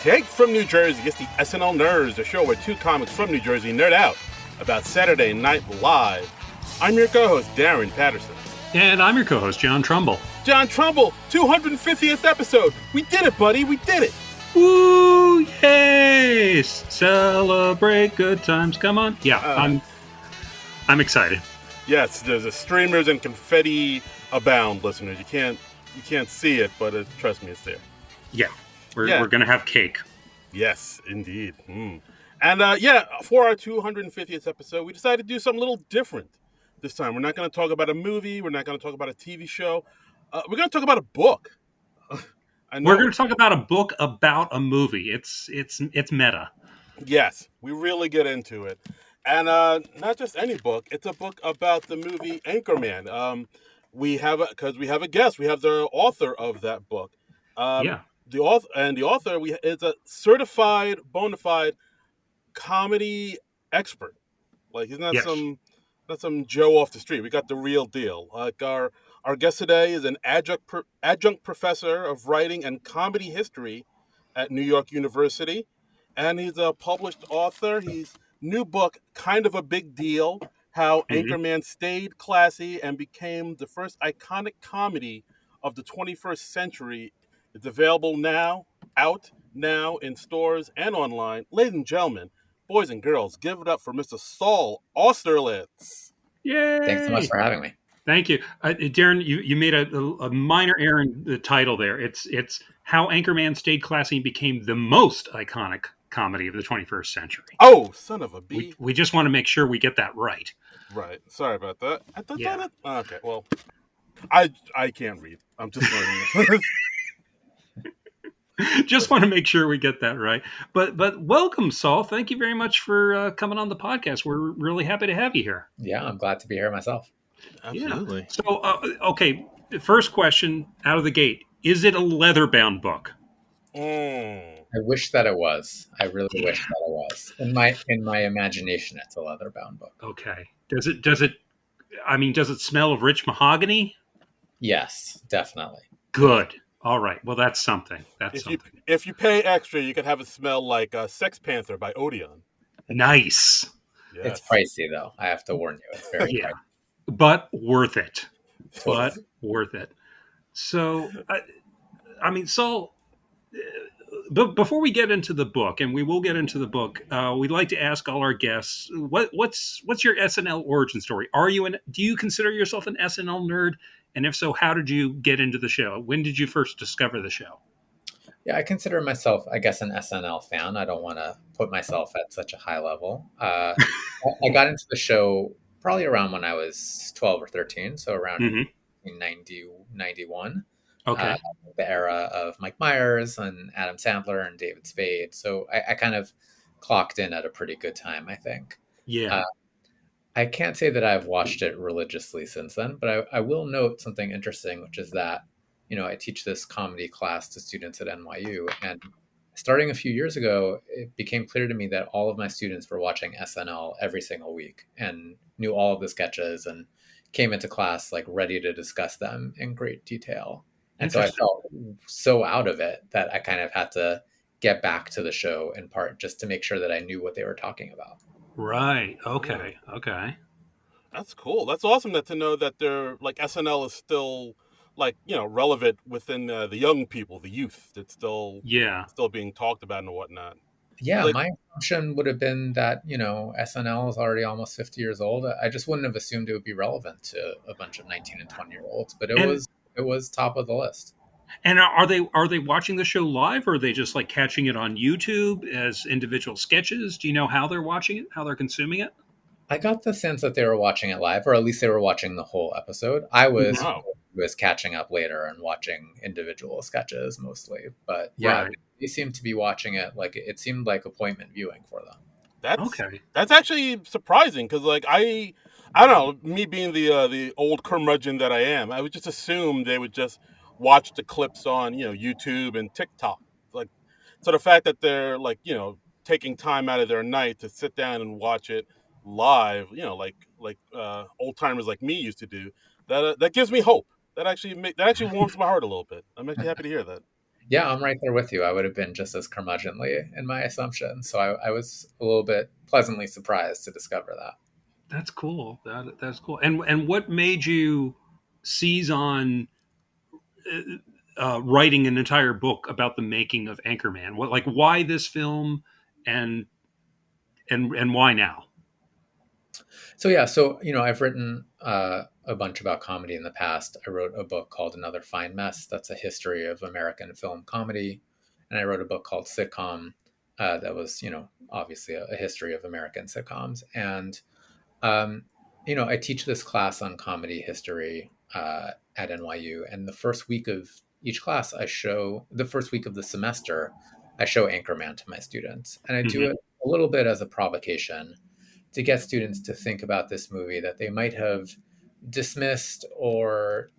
Jake from New Jersey gets the SNL Nerds, the show where two comics from New Jersey nerd out about Saturday Night Live. I'm your co-host, Darren Patterson. And I'm your co-host, John Trumbull. John Trumbull, 250th episode. We did it, buddy. We did it. Woo! Yay! Celebrate good times. Come on. Yeah, I'm excited. Yes, there's a streamers and confetti abound, listeners. You can't see it, but trust me, it's there. Yeah. We're going to have cake. Yes, indeed. And for our 250th episode, we decided to do something a little different this time. We're not going to talk about a movie. We're not going to talk about a TV show. We're going to talk about a book. We're going to talk about a book about a movie. It's meta. Yes, we really get into it. And not just any book. It's a book about the movie Anchorman. We have a guest. We have the author of that book. The author is a certified, bona fide comedy expert. Like he's not some Joe off the street. We got the real deal. Like our guest today is an adjunct professor of writing and comedy history at New York University, and he's a published author. His new book, Kind of a Big Deal: How Anchorman Stayed Classy and Became the First Iconic Comedy of the 21st Century. It's available out now in stores and online. Ladies and gentlemen, boys and girls, give it up for Mr. Saul Austerlitz. Yay! Thanks so much for having me. Thank you. Darren, you made a minor error in the title there. It's How Anchorman Stayed Classy and Became the Most Iconic Comedy of the 21st Century. Oh, son of a bee. We just want to make sure we get that right. Right. Sorry about that. I thought that. Okay, well, I can't read. I'm just learning. Just want to make sure we get that right. But welcome, Saul. Thank you very much for coming on the podcast. We're really happy to have you here. Yeah, I'm glad to be here myself. Absolutely. Yeah. So, okay, first question out of the gate. Is it a leather-bound book? I wish that it was. I really wish that it was. In my imagination, it's a leather-bound book. Okay. Does it smell of rich mahogany? Yes, definitely. Good. All right. Well, that's something. If you pay extra, you can have it smell like Sex Panther by Odeon. Nice. Yes. It's pricey, though. I have to warn you. It's very pricey. But worth it. Worth it. So, Saul, before we get into the book, and we will get into the book, we'd like to ask all our guests, what's your SNL origin story? Do you consider yourself an SNL nerd? And if so, how did you get into the show? When did you first discover the show? Yeah, I consider myself, I guess, an SNL fan. I don't want to put myself at such a high level. I got into the show probably around when I was 12 or 13, so around 1991. Okay. The era of Mike Myers and Adam Sandler and David Spade. So I kind of clocked in at a pretty good time, I think. Yeah. I can't say that I've watched it religiously since then, but I will note something interesting, which is that, I teach this comedy class to students at NYU. And starting a few years ago, it became clear to me that all of my students were watching SNL every single week and knew all of the sketches and came into class like ready to discuss them in great detail. And so I felt so out of it that I kind of had to get back to the show in part just to make sure that I knew what they were talking about. Right. Okay. Okay. That's cool. That's awesome to know that they're like SNL is still relevant within the young people, the youth. It's still being talked about and whatnot. Yeah, my assumption would have been that, SNL is already almost 50 years old. I just wouldn't have assumed it would be relevant to a bunch of 19 and 20-year-olds, but it was top of the list. And are they watching the show live, or are they just like catching it on YouTube as individual sketches? Do you know how they're watching it, how they're consuming it? I got the sense that they were watching it live, or at least they were watching the whole episode. I was catching up later and watching individual sketches mostly. But they seemed to be watching it like it seemed like appointment viewing for them. That's actually surprising because I don't know, me being the old curmudgeon that I am, I would just assume they would just watch the clips on YouTube and TikTok. So the fact that they're taking time out of their night to sit down and watch it live, like old timers like me used to do, that gives me hope. That actually warms my heart a little bit. I'm actually happy to hear that. Yeah, I'm right there with you. I would have been just as curmudgeonly in my assumption. So I was a little bit pleasantly surprised to discover that. That's cool. That's cool. And what made you seize on writing an entire book about the making of Anchorman? What, like, why this film, and and why now? So yeah, so I've written a bunch about comedy in the past. I wrote a book called Another Fine Mess. That's a history of American film comedy, and I wrote a book called Sitcom. That was obviously a history of American sitcoms. And um, I teach this class on comedy history at NYU, and the first week of each class, the first week of the semester, I show Anchorman to my students, and I do Hmm. it a little bit as a provocation to get students to think about this movie that they might have dismissed or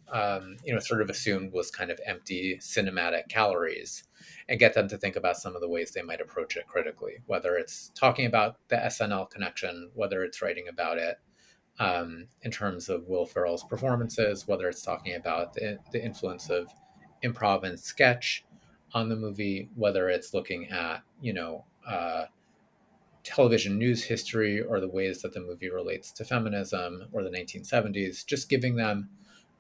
sort of assumed was kind of empty cinematic calories, and get them to think about some of the ways they might approach it critically, whether it's talking about the SNL connection, whether it's writing about it in terms of Will Ferrell's performances, whether it's talking about the influence of improv and sketch on the movie, whether it's looking at television news history or the ways that the movie relates to feminism or the 1970s, just giving them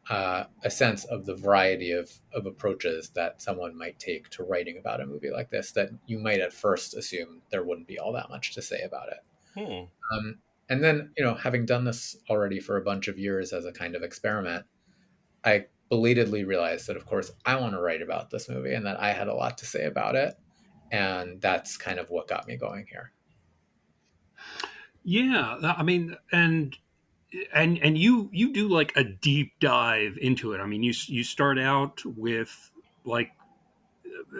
a sense of the variety of approaches that someone might take to writing about a movie like this that you might at first assume there wouldn't be all that much to say about it. Hmm. And then, having done this already for a bunch of years as a kind of experiment, I belatedly realized that, of course, I want to write about this movie and that I had a lot to say about it. And that's kind of what got me going here. Yeah, I mean, and you do like a deep dive into it. I mean, you start out with like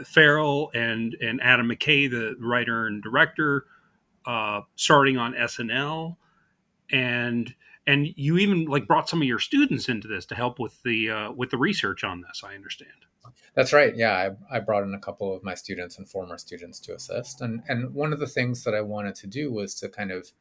Farrell and Adam McKay, the writer and director, starting on SNL, and and you even like brought some of your students into this to help with the research on this. I understand. That's right. Yeah, I brought in a couple of my students and former students to assist. And one of the things that I wanted to do was to kind of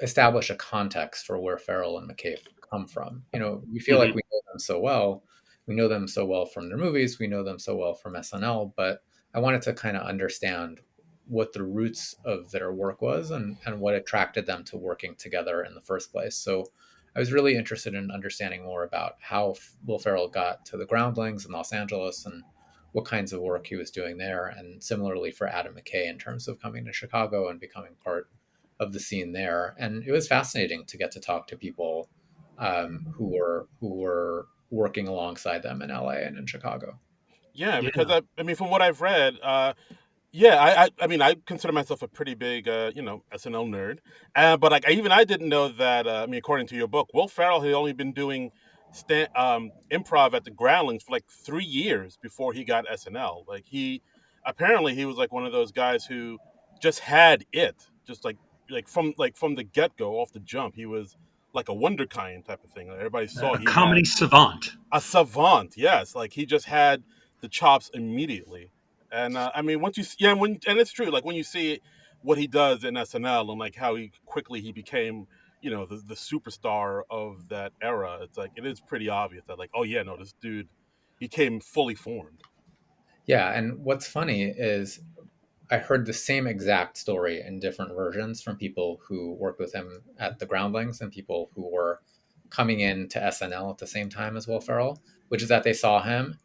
establish a context for where Farrell and McKay come from. We feel like Hmm. we know them so well. We know them so well from their movies. We know them so well from SNL. But I wanted to kind of understand what the roots of their work was and what attracted them to working together in the first place. So I was really interested in understanding more about how Will Ferrell got to the Groundlings in Los Angeles and what kinds of work he was doing there. And similarly for Adam McKay in terms of coming to Chicago and becoming part of the scene there. And it was fascinating to get to talk to people who were working alongside them in LA and in Chicago. Yeah, because Yeah. I mean, from what I've read, yeah, I mean, I consider myself a pretty big, SNL nerd, but like even I didn't know that. I mean, according to your book, Will Ferrell had only been doing improv at the Groundlings for like 3 years before he got SNL. Like apparently he was like one of those guys who just had it, just like from the get go, off the jump, he was like a wonderkind type of thing. Like, everybody saw A he had comedy savant. a savant. Yes, like he just had the chops immediately. And I mean, once yeah, and it's true. Like when you see what he does in SNL and like how he quickly he became, the superstar of that era. It's like it is pretty obvious that like, oh yeah, no, this dude, he came fully formed. Yeah, and what's funny is I heard the same exact story in different versions from people who worked with him at the Groundlings and people who were coming in to SNL at the same time as Will Ferrell, which is that they saw him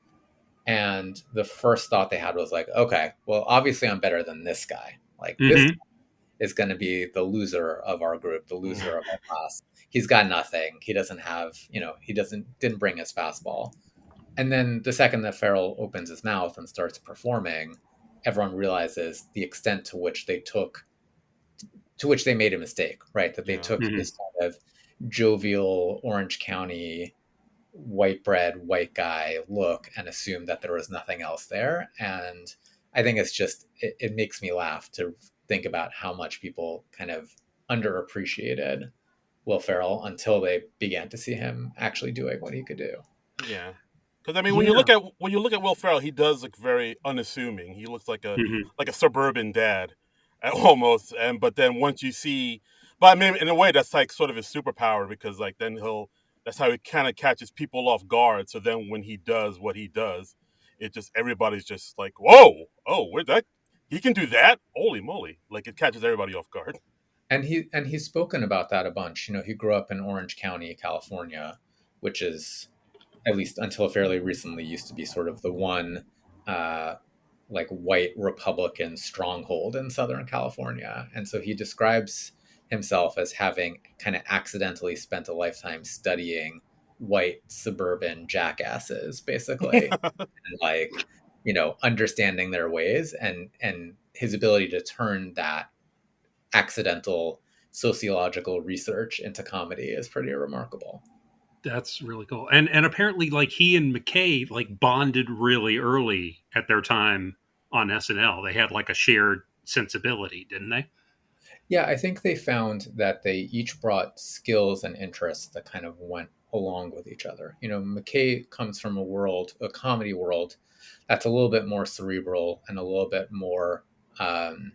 and the first thought they had was like, okay, well, obviously I'm better than this guy. Like this Hmm. is going to be the loser of our group, the loser of our class. He's got nothing. He doesn't have, he didn't bring his fastball. And then the second that Farrell opens his mouth and starts performing, everyone realizes the extent to which they made a mistake, right? That they Yeah, took Hmm. this kind of jovial Orange County white bread, white guy look and assumed that there was nothing else there. And I think it makes me laugh to think about how much people kind of underappreciated Will Ferrell until they began to see him actually doing what he could do. yeah. Because I mean, when you Yeah. look at Will Ferrell, he does look very unassuming. He looks Hmm. like a suburban dad, almost. And but then once you see, but I mean, in a way, that's like sort of his superpower because like then that's how he kind of catches people off guard. So then when he does what he does, it just everybody's just like, whoa, oh, where'd that? He can do that? Holy moly! Like it catches everybody off guard. He's spoken about that a bunch. You know, he grew up in Orange County, California, which is, at least until fairly recently, used to be sort of the one uh, like white Republican stronghold in Southern California. And so he describes himself as having kind of accidentally spent a lifetime studying white suburban jackasses, basically, and like, understanding their ways, and his ability to turn that accidental sociological research into comedy is pretty remarkable. That's really cool. And apparently, like, he and McKay like bonded really early at their time on SNL. They had like a shared sensibility, didn't they? Yeah, I think they found that they each brought skills and interests that kind of went along with each other. You know, McKay comes from a comedy world that's a little bit more cerebral and a little bit more um,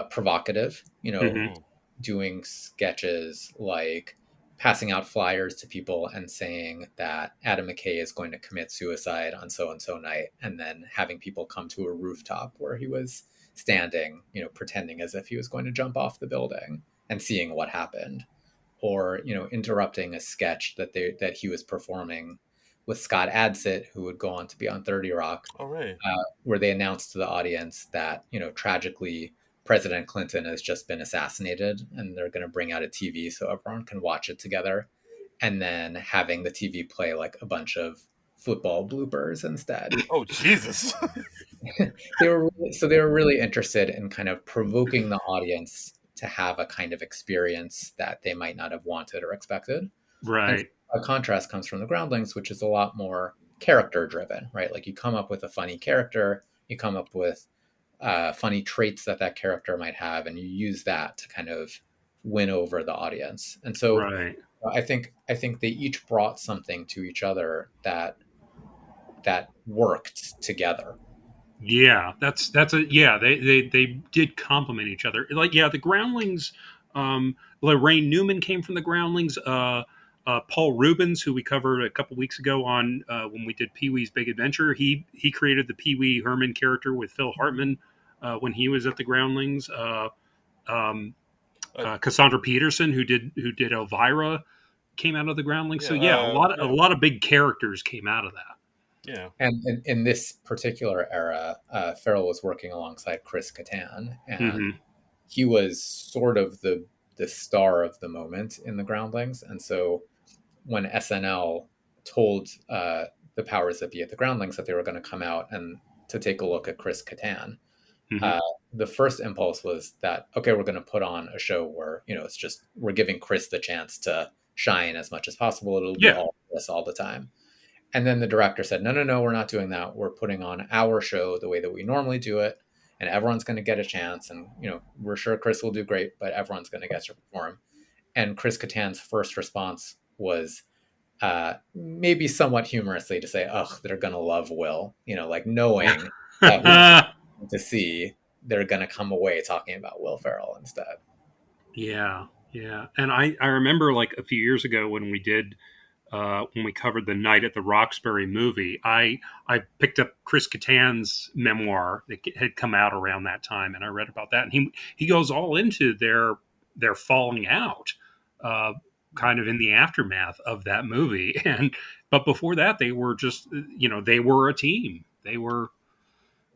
provocative. You know, Hmm. Mm. doing sketches like passing out flyers to people and saying that Adam McKay is going to commit suicide on so and so night, and then having people come to a rooftop where he was standing, pretending as if he was going to jump off the building and seeing what happened, or interrupting a sketch that he was performing with Scott Adsit, who would go on to be on 30 Rock, All right. where they announced to the audience that, tragically, President Clinton has just been assassinated, and they're going to bring out a TV so everyone can watch it together. And then having the TV play like a bunch of football bloopers instead. Oh Jesus. They were really interested in kind of provoking the audience to have a kind of experience that they might not have wanted or expected. And Right. a contrast comes from the Groundlings, which is a lot more character driven, right? Like you come up with a funny character, you come up with funny traits that character might have, and you use that to kind of win over the audience. And so Right. I think they each brought something to each other that worked together. Yeah, that's a yeah. They did complement each other. Like, yeah, the Groundlings. Lorraine Newman came from the Groundlings. Paul Rubens, who we covered a couple weeks ago on when we did Pee Wee's Big Adventure, he created the Pee Wee Herman character with Phil Hartman when he was at the Groundlings. Um, Uh, Cassandra Peterson, who did Elvira, came out of the Groundlings. yeah. So yeah, a Yeah. lot of big characters came out of that. Yeah. And in this particular era, Farrell was working alongside Chris Kattan, and Hmm. he was sort of the star of the moment in the Groundlings. And so when SNL told the powers that be at the Groundlings that they were going to come out and to take a look at Chris Kattan, Hmm. uh, the first impulse was that, okay, we're going to put on a show where it's just we're giving Chris the chance to shine as much as possible. It'll be Yeah. all Chris all the time. And then the director said, no, no, no, we're not doing that. We're putting on our show the way that we normally do it. And everyone's going to get a chance. And, we're sure Chris will do great, but everyone's going to get to perform. And Chris Kattan's first response was maybe somewhat humorously to say, oh, they're going to love Will, like knowing that to see, they're going to come away talking about Will Ferrell instead. Yeah, yeah. And I remember like a few years ago when we covered the Night at the Roxbury movie, I picked up Chris Kattan's memoir that had come out around that time, and I read about that. And he goes all into their falling out, uh, kind of in the aftermath of that movie. And but before that, they were just they were a team. They were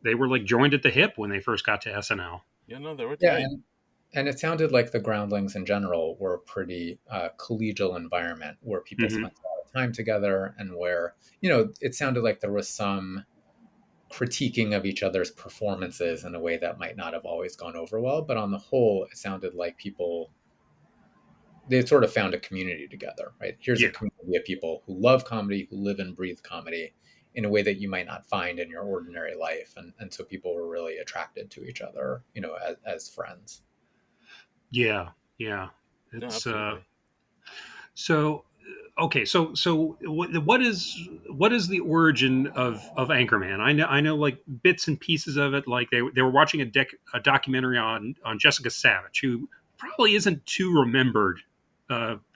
like joined at the hip when they first got to SNL. Yeah. No, they were Yeah. tight. And it sounded like the Groundlings in general were a pretty collegial environment where people Hmm. spent a lot of time together, and where, it sounded like there was some critiquing of each other's performances in a way that might not have always gone over well. But on the whole, it sounded like they sort of found a community together, right? Here's a Yeah. community of people who love comedy, who live and breathe comedy in a way that you might not find in your ordinary life. And so people were really attracted to each other, as friends. Yeah, yeah. No, It's absolutely. so okay. So what is the origin of Anchorman? I know like bits and pieces of it. Like they were watching a documentary on Jessica Savage, who probably isn't too remembered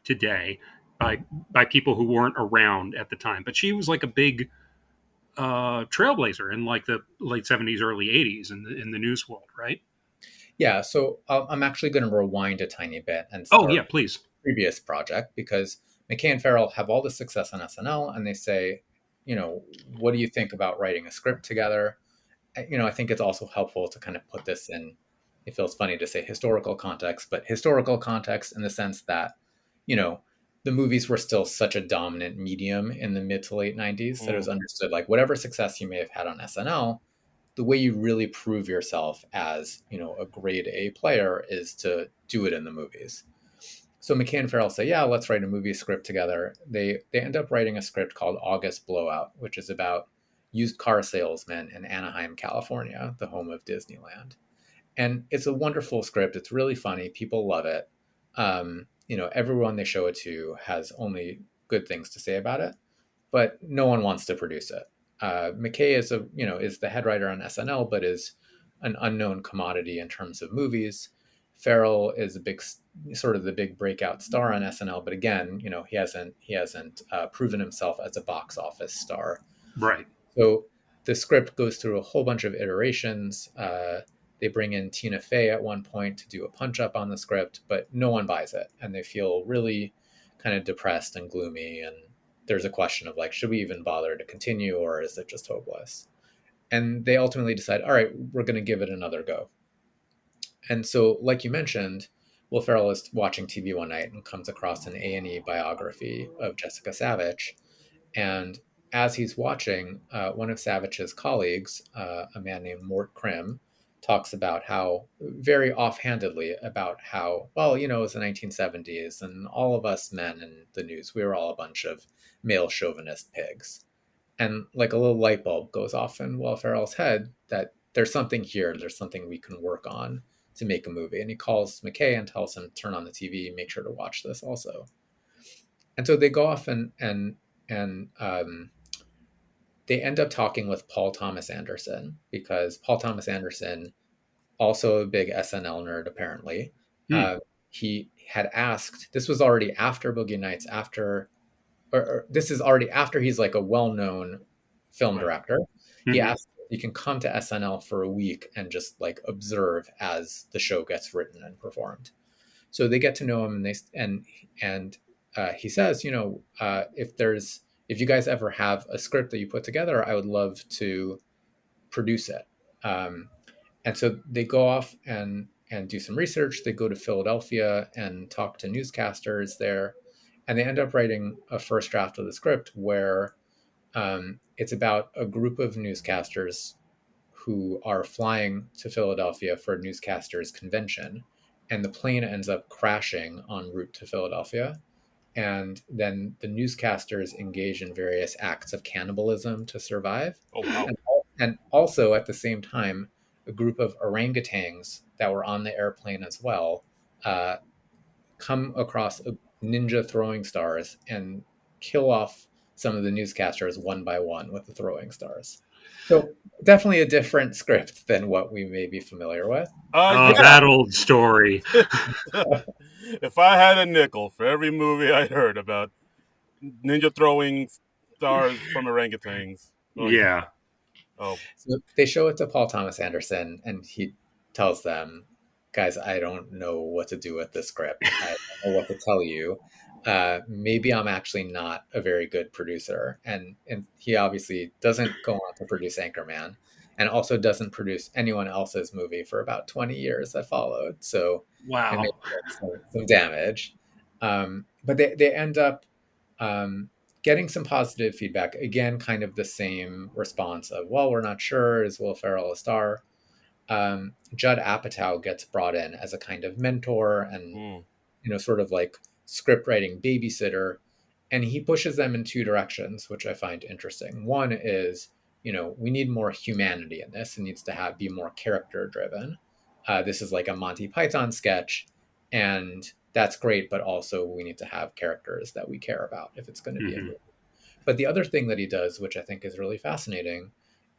today by by people who weren't around at the time. But she was like a big trailblazer in like the late 70s, early 80s in the news world, right? Yeah, so I'm actually going to rewind a tiny bit and Oh yeah, start please. previous project because McKay and Farrell have all this success on SNL, and they say, what do you think about writing a script together? I think it's also helpful to kind of put this in. It feels funny to say historical context, but historical context in the sense that, you know, the movies were still such a dominant medium in the mid to late 90s that it was Mm. understood like whatever success you may have had on SNL, the way you really prove yourself as, a grade A player is to do it in the movies. So McKay and Farrell say, yeah, let's write a movie script together. They end up writing a script called August Blowout, which is about used car salesmen in Anaheim, California, the home of Disneyland. And it's a wonderful script. It's really funny. People love it. Everyone they show it to has only good things to say about it, but no one wants to produce it. McKay is the head writer on SNL, but is an unknown commodity in terms of movies. Farrell is a big, sort of the big breakout star on SNL, but again, he hasn't proven himself as a box office star. Right. So the script goes through a whole bunch of iterations. They bring in Tina Fey at one point to do a punch up on the script, but no one buys it, and they feel really kind of depressed and gloomy. And there's a question of like, should we even bother to continue, or is it just hopeless? And they ultimately decide, all right, we're going to give it another go. And so, like you mentioned, Will Ferrell is watching TV one night and comes across an A&E biography of Jessica Savage. And as he's watching, one of Savage's colleagues, a man named Mort Krim, talks about how, very offhandedly, about how, well, it was the 1970s and all of us men in the news, we were all a bunch of male chauvinist pigs. And like a little light bulb goes off in Will Ferrell's head that there's something here, there's something we can work on to make a movie. And he calls McKay and tells him, turn on the TV, make sure to watch this also. And so they go off and they end up talking with Paul Thomas Anderson because Paul Thomas Anderson, also a big SNL nerd, apparently, Hmm. he had asked. This was already after Boogie Nights, or this is already after he's like a well-known film Right. director. He Hmm. asked if he can come to SNL for a week and just like observe as the show gets written and performed. So they get to know him, and he says, if you guys ever have a script that you put together, I would love to produce it. And so they go off and do some research. They go to Philadelphia and talk to newscasters there, and they end up writing a first draft of the script where it's about a group of newscasters who are flying to Philadelphia for a newscasters convention, and the plane ends up crashing en route to Philadelphia. And then the newscasters engage in various acts of cannibalism to survive. Oh wow. And, and also at the same time, a group of orangutans that were on the airplane as well uh, come across ninja throwing stars and kill off some of the newscasters one by one with the throwing stars. So definitely a different script than what we may be familiar with. Oh, Yeah. that old story. If I had a nickel for every movie I heard about ninja throwing stars from orangutans, oh yeah. Yeah. Oh, So they show it to Paul Thomas Anderson, and he tells them, "Guys, I don't know what to do with this script. I don't know what to tell you. Maybe I'm actually not a very good producer." And he obviously doesn't go on to produce Anchorman, and also doesn't produce anyone else's movie for about 20 years that followed. So it may Wow. have some damage. But they end up getting some positive feedback. Again, kind of the same response of, well, we're not sure. Is Will Ferrell a star? Judd Apatow gets brought in as a kind of mentor and, mm, sort of like script writing babysitter. And he pushes them in two directions, which I find interesting. One is, we need more humanity in this. It needs to be more character driven. This is like a Monty Python sketch, and that's great, but also we need to have characters that we care about if it's going to be a Hmm. movie. But the other thing that he does, which I think is really fascinating,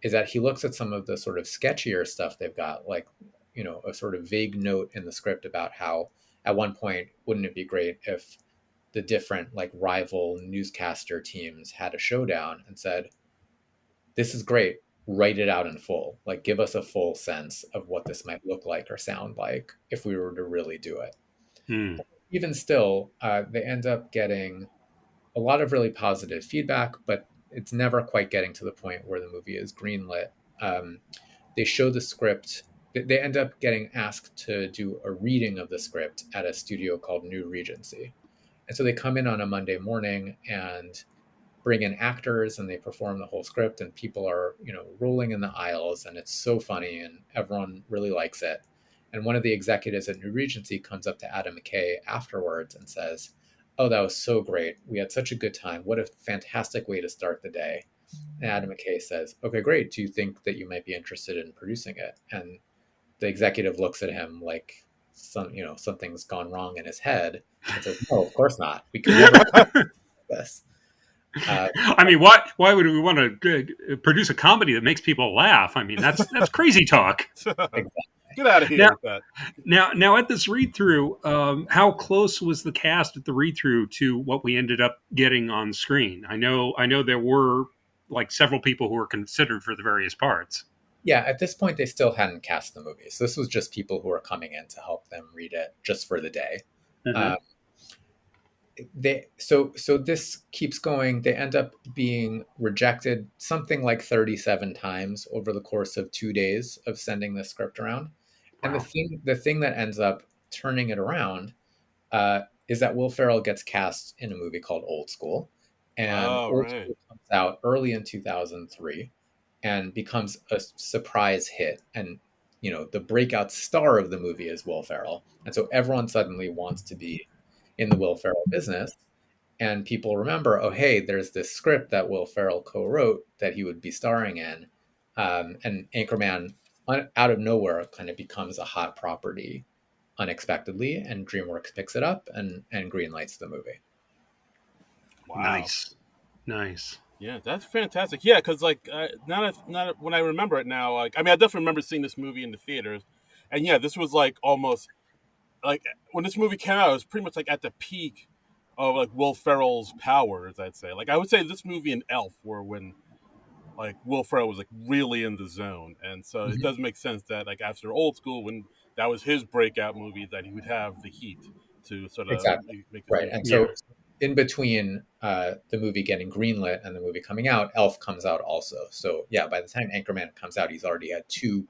is that he looks at some of the sort of sketchier stuff they've got, like, a sort of vague note in the script about how at one point, wouldn't it be great if the different like rival newscaster teams had a showdown, and said, this is great. Write it out in full. Like, give us a full sense of what this might look like or sound like if we were to really do it. Hmm. Even still, they end up getting a lot of really positive feedback, but it's never quite getting to the point where the movie is greenlit. Um, they show the script. They end up getting asked to do a reading of the script at a studio called New Regency. And so they come in on a Monday morning and bring in actors and they perform the whole script, and people are, rolling in the aisles, and it's so funny and everyone really likes it. And one of the executives at New Regency comes up to Adam McKay afterwards and says, "Oh, that was so great. We had such a good time. What a fantastic way to start the day." And Adam McKay says, "Okay, great. Do you think that you might be interested in producing it?" And the executive looks at him like something's gone wrong in his head and says, "No, of course not. We could never do this." Uh, I mean, why would we want to produce a comedy that makes people laugh? I mean, that's crazy talk. exactly. Get out of here Now, with that. now at this read through, how close was the cast at the read through to what we ended up getting on screen? I know there were like several people who were considered for the various parts. Yeah, at this point, they still hadn't cast the movie. So this was just people who were coming in to help them read it just for the day. Mm-hmm. Uh, so this keeps going. They end up being rejected something like 37 times over the course of 2 days of sending the script around. And Wow. the thing that ends up turning it around is that Will Ferrell gets cast in a movie called Old School, and Oh, Old right. School comes out early in 2003 and becomes a surprise hit. And the breakout star of the movie is Will Ferrell, and so everyone suddenly wants to be in the Will Ferrell business. And people remember, oh, hey, there's this script that Will Ferrell co-wrote that he would be starring in, and Anchorman, out of nowhere, kind of becomes a hot property unexpectedly, and DreamWorks picks it up and greenlights the movie. Wow. Nice. Yeah, that's fantastic. Yeah, because like not when I remember it now, like I mean, I definitely remember seeing this movie in the theaters, and yeah, this was like almost like when this movie came out, it was pretty much like at the peak of like Will Ferrell's powers. I'd say, like I would say this movie and Elf were when like Will Ferrell was like really in the zone, and so it Mhm. does make sense that like after Old School, when that was his breakout movie, that he would have the heat to sort of Exactly. make this Right. movie. And Yeah. so in between the movie getting greenlit and the movie coming out, Elf comes out also. So yeah, by the time Anchorman comes out, he's already had two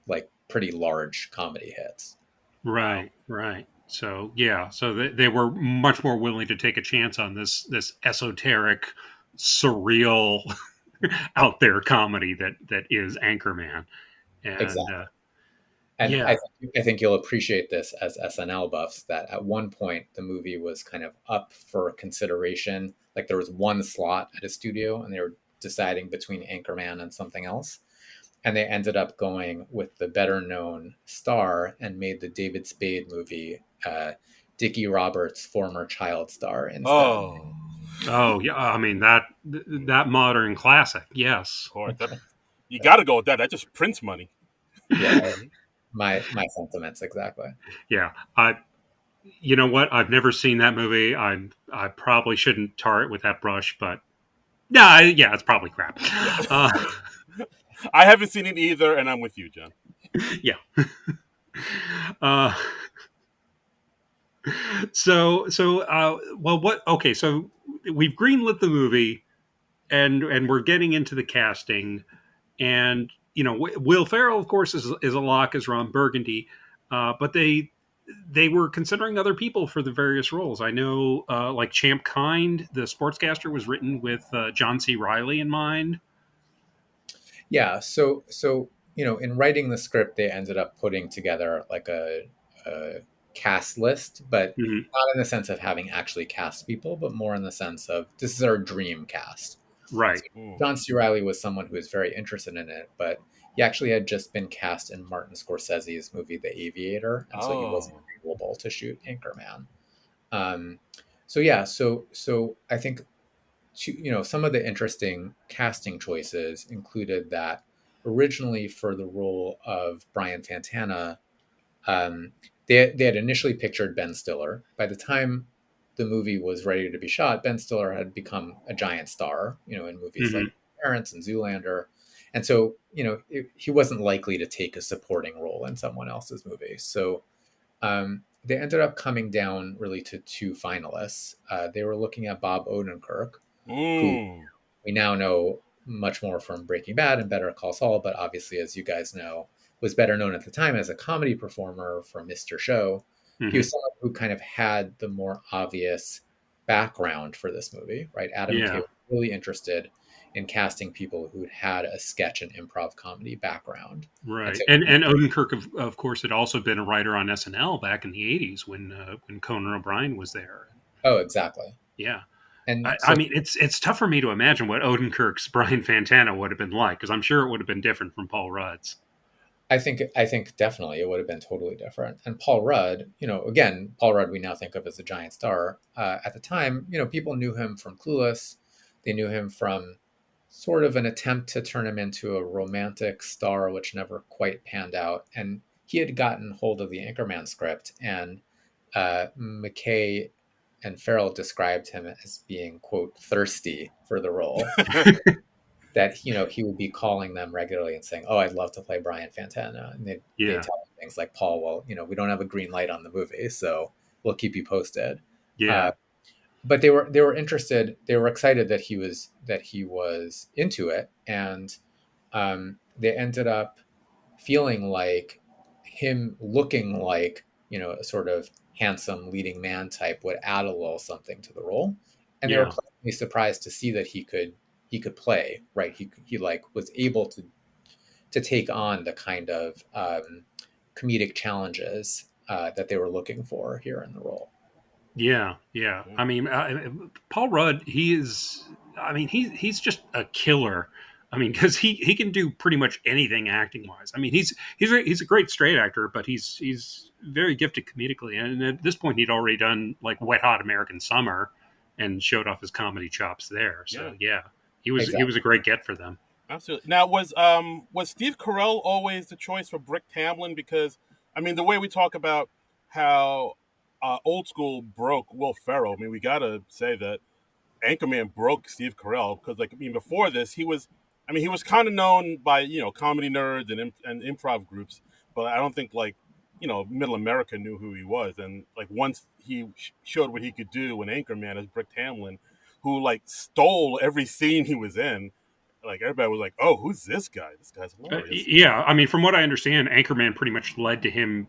like pretty large comedy hits. Wow. Right. So yeah, so they were much more willing to take a chance on this esoteric, surreal, out there comedy that is Anchorman, and Exactly. And yeah, I think you'll appreciate this as SNL buffs that at one point the movie was kind of up for consideration. Like there was one slot at a studio and they were deciding between Anchorman and something else. And they ended up going with the better known star and made the David Spade movie Dickie Roberts' former child star instead. Oh, oh yeah, I mean that modern classic, yes, of course. That, you got to go with that. That just prints money. Yeah, my sentiments exactly. yeah. You know what? I've never seen that movie. I probably shouldn't tar it with that brush, but yeah, it's probably crap. Yeah. Uh, I haven't seen it either, and I'm with you, John. yeah. Uh, well, what? Okay, so we've greenlit the movie, and we're getting into the casting, and Will Ferrell, of course, is a lock as Ron Burgundy, but they were considering other people for the various roles. I know, like Champ Kind, the sportscaster, was written with John C. Riley in mind. Yeah, so in writing the script, they ended up putting together like a cast list, but Mhm. not in the sense of having actually cast people, but more in the sense of this is our dream cast. Right. So John C. Riley was someone who was very interested in it, but he actually had just been cast in Martin Scorsese's movie The Aviator, and so he wasn't Oh, available to shoot Anchorman. Um, so yeah, so I think some of the interesting casting choices included that originally for the role of Brian Fantana, they had initially pictured Ben Stiller. By the time the movie was ready to be shot, Ben Stiller had become a giant star, in movies like Hmm. Parents and Zoolander. And so, he wasn't likely to take a supporting role in someone else's movie. So they ended up coming down really to two finalists. They were looking at Bob Odenkirk, who Mm. we now know much more from Breaking Bad and Better Call Saul, but obviously, as you guys know, was better known at the time as a comedy performer from Mr. Show. He Hmm. was someone who kind of had the more obvious background for this movie, right? Adam McKay Yeah. was really interested in casting people who'd had a sketch and improv comedy background. And Right. so, And Odenkirk, of course, had also been a writer on SNL back in the 80s when Conan O'Brien was there. oh, exactly. Yeah. And I so mean, it's tough for me to imagine what Odenkirk's Brian Fantana would have been like, because I'm sure it would have been different from Paul Rudd's. I think definitely it would have been totally different. And Paul Rudd, again, Paul Rudd we now think of as a giant star. At the time, people knew him from Clueless. They knew him from sort of an attempt to turn him into a romantic star, which never quite panned out. And he had gotten hold of the Anchorman script, and McKay and Farrell described him as being, quote, thirsty for the role. That he would be calling them regularly and saying, "Oh, I'd love to play Brian Fantana," and they Yeah. tell him things like, "Paul, well, we don't have a green light on the movie, so we'll keep you posted." Yeah. Uh, but they were interested. They were excited that he was into it, and they ended up feeling like him looking like a sort of handsome leading man type would add a little something to the role, and they were Yeah. pleasantly surprised to see that he could play right. He like was able to take on the kind of comedic challenges that they were looking for here in the role. Yeah. Yeah. I mean, Paul Rudd, he is. I mean, he's just a killer. I mean, because he can do pretty much anything acting wise. I mean, he's a great straight actor, but he's very gifted comedically. And at this point, he'd already done like Wet Hot American Summer, and showed off his comedy chops there. Yeah, So yeah, he was Exactly. a great get for them. absolutely. Now, was Steve Carell always the choice for Brick Tamlin? Because I mean, the way we talk about how old school broke Will Ferrell, I mean, we gotta say that Anchorman broke Steve Carell because, like, I mean, before this, he was kind of known by comedy nerds and improv groups, but I don't think like Middle America knew who he was. And like once he showed what he could do in Anchorman as Brick Tamlin, who like stole every scene he was in, like everybody was like, "Oh, who's this guy? This guy's hilarious." Yeah, I mean, from what I understand, Anchorman pretty much led to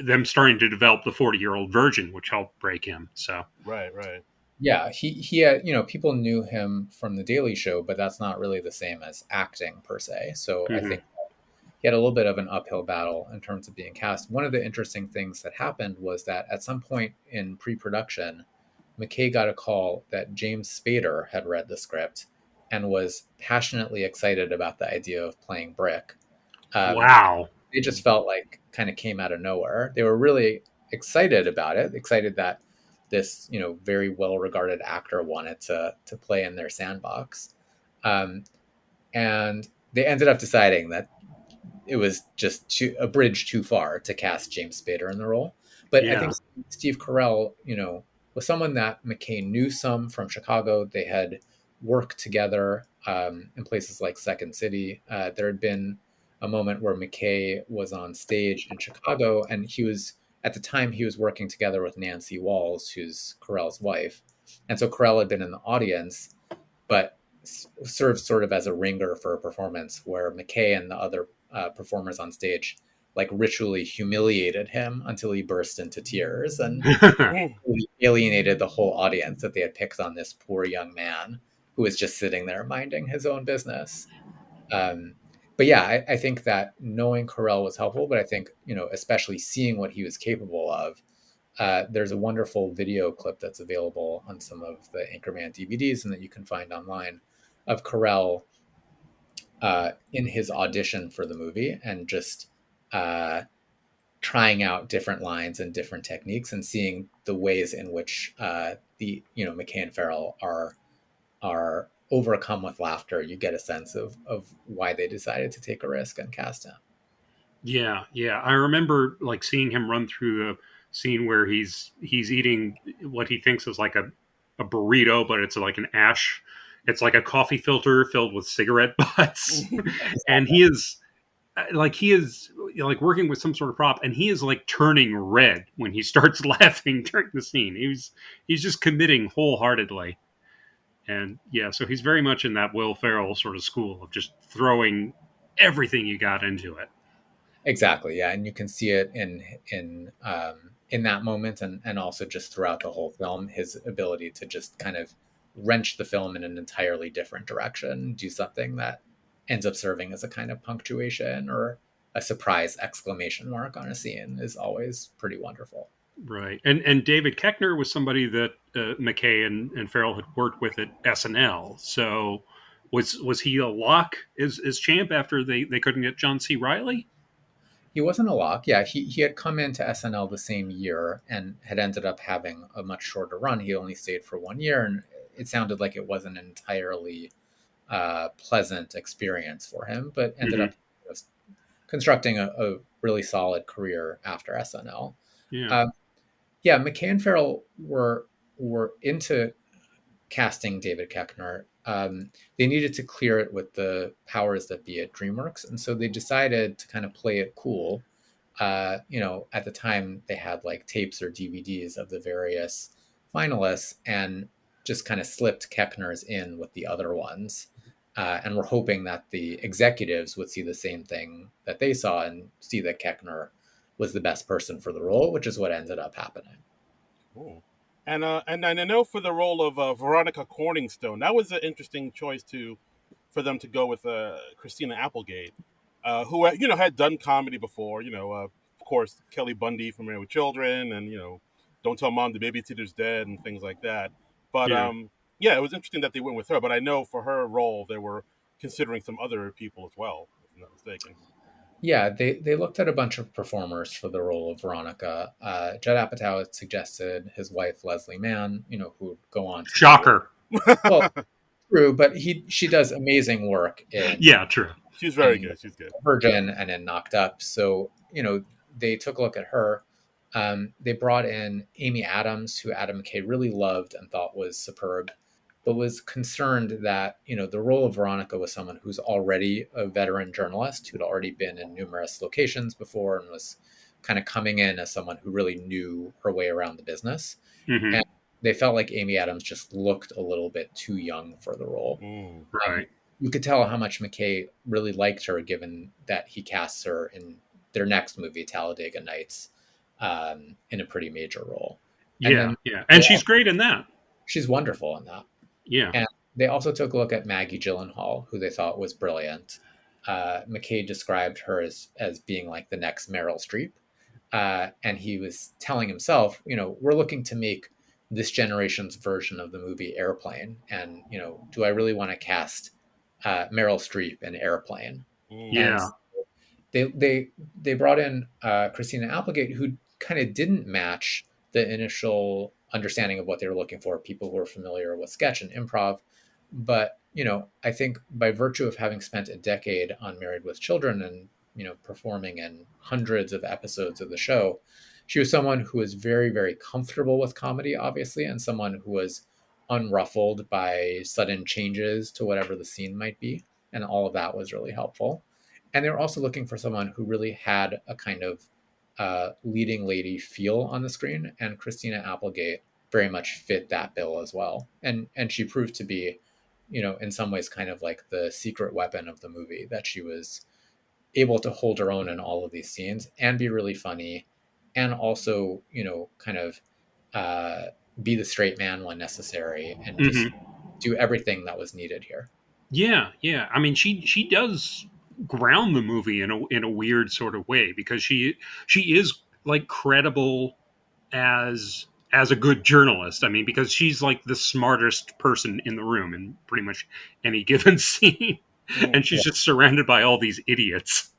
them starting to develop the 40-year-old virgin, which helped break him. So Right, right. Yeah, he had, people knew him from The Daily Show, but that's not really the same as acting per se. So I mhm. think he had a little bit of an uphill battle in terms of being cast. One of the interesting things that happened was that at some point in pre-production, McKay got a call that James Spader had read the script and was passionately excited about the idea of playing Brick. Wow. They just felt like kind of came out of nowhere. They were really excited about it, excited that this very well regarded actor wanted to play in their sandbox, um, and they ended up deciding that it was just a bridge too far to cast James Spader in the role. But I think Yeah. Steve Carell, was someone that McKay knew some from Chicago. They had worked together in places like Second City. There had been a moment where McKay was on stage in Chicago, and at the time he was working together with Nancy Walls, who's Carell's wife, and so Carell had been in the audience, but served sort of as a ringer for a performance where McKay and the other performers on stage like ritually humiliated him until he burst into tears and Mm. really alienated the whole audience that they had picked on this poor young man who was just sitting there minding his own business. Um, but yeah, I think that knowing Carell was helpful, but I think, especially seeing what he was capable of. There's a wonderful video clip that's available on some of the Anchorman DVDs and that you can find online of Carell in his audition for the movie and just uh, trying out different lines and different techniques and seeing the ways in which the McKay and Farrell are overcome with laughter. You get a sense of why they decided to take a risk and cast him. Yeah, yeah. I remember like seeing him run through the scene where he's eating what he thinks is like a burrito, but it's like an ash It's like a coffee filter filled with cigarette butts, and he is like working with some sort of prop, and he is like turning red when he starts laughing during the scene. He's just committing wholeheartedly, and yeah, so he's very much in that Will Ferrell sort of school of just throwing everything you got into it. Exactly, yeah, and you can see it in that moment, and also just throughout the whole film, his ability to just kind of wrench the film in an entirely different direction, do something that ends up serving as a kind of punctuation or a surprise exclamation mark on a scene is always pretty wonderful. Right, and David Koechner was somebody that McKay and Farrell had worked with at SNL. So was he a lock as champ after they couldn't get John C. Riley? He wasn't a lock. Yeah, he had come into SNL the same year and had ended up having a much shorter run. He only stayed for 1 year, and it sounded like it wasn't an entirely pleasant experience for him, but ended Mm-hmm. up just constructing a really solid career after SNL. Yeah, Um, yeah, McKay and Farrell were into casting David Koechner. They needed to clear it with the powers that be at DreamWorks, and so they decided to kind of play it cool. At the time they had like tapes or DVDs of the various finalists, and just kind of slipped Koechner's in with the other ones. And we're hoping that the executives would see the same thing that they saw and see that Koechner was the best person for the role, which is what ended up happening. Cool. And I know for the role of Veronica Corningstone, that was an interesting choice for them to go with Christina Applegate, who had done comedy before. Of course, Kelly Bundy from Married with Children, and Don't Tell Mom the Babysitter's Dead, and things like that. But yeah. yeah, it was interesting that they went with her. But I know for her role, they were considering some other people as well, if I'm not mistaken. Yeah, they looked at a bunch of performers for the role of Veronica. Judd Apatow had suggested his wife Leslie Mann, who would go on to do Shocker. well, true, but she does amazing work in Yeah, true. She's very in good. She's good. Virgin and in Knocked Up. So they took a look at her. They brought in Amy Adams, who Adam McKay really loved and thought was superb, but was concerned that the role of Veronica was someone who's already a veteran journalist who'd already been in numerous locations before and was kind of coming in as someone who really knew her way around the business. Hmm. And they felt like Amy Adams just looked a little bit too young for the role. Mm. And Right. you could tell how much McKay really liked her, given that he casts her in their next movie, Talladega Nights, in a pretty major role. And Yeah, then yeah, they and she's also, great in that. she's wonderful in that. Yeah, And they also took a look at Maggie Gyllenhaal, who they thought was brilliant. McKay described her as being like the next Meryl Streep. And he was telling himself, we're looking to make this generation's version of the movie Airplane. And, do I really want to cast Meryl Streep in Airplane? And yeah. they brought in Christina Applegate, who kind of didn't match the initial understanding of what they were looking for, people who are familiar with sketch and improv. But, I think by virtue of having spent a decade on Married with Children and, performing in hundreds of episodes of the show, she was someone who was very, very comfortable with comedy, obviously, and someone who was unruffled by sudden changes to whatever the scene might be. And all of that was really helpful. And they were also looking for someone who really had a kind of leading lady feel on the screen. And Christina Applegate very much fit that bill as well. And she proved to be, in some ways kind of like the secret weapon of the movie, that she was able to hold her own in all of these scenes and be really funny, and also, kind of uh, be the straight man when necessary, and just Hmm. do everything that was needed here. Yeah, yeah. I mean, she does ground the movie in a weird sort of way because she is like credible as a good journalist. I mean, because she's like the smartest person in the room in pretty much any given scene, Mm. and she's just surrounded by all these idiots.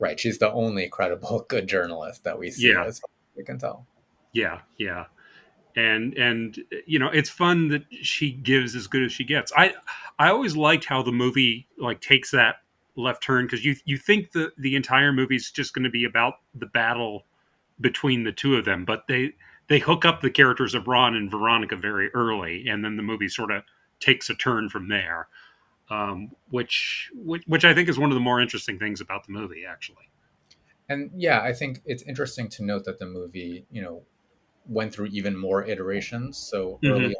Right. She's the only credible good journalist that we see, Yeah, as far as we can tell. yeah, yeah. And it's fun that she gives as good as she gets. I always liked how the movie like takes that left turn because you think the entire movie's just going to be about the battle between the two of them, but they hook up the characters of Ron and Veronica very early, and then the movie sort of takes a turn from there, which I think is one of the more interesting things about the movie, actually. And yeah, I think it's interesting to note that the movie, went through even more iterations. So Mm-hmm. early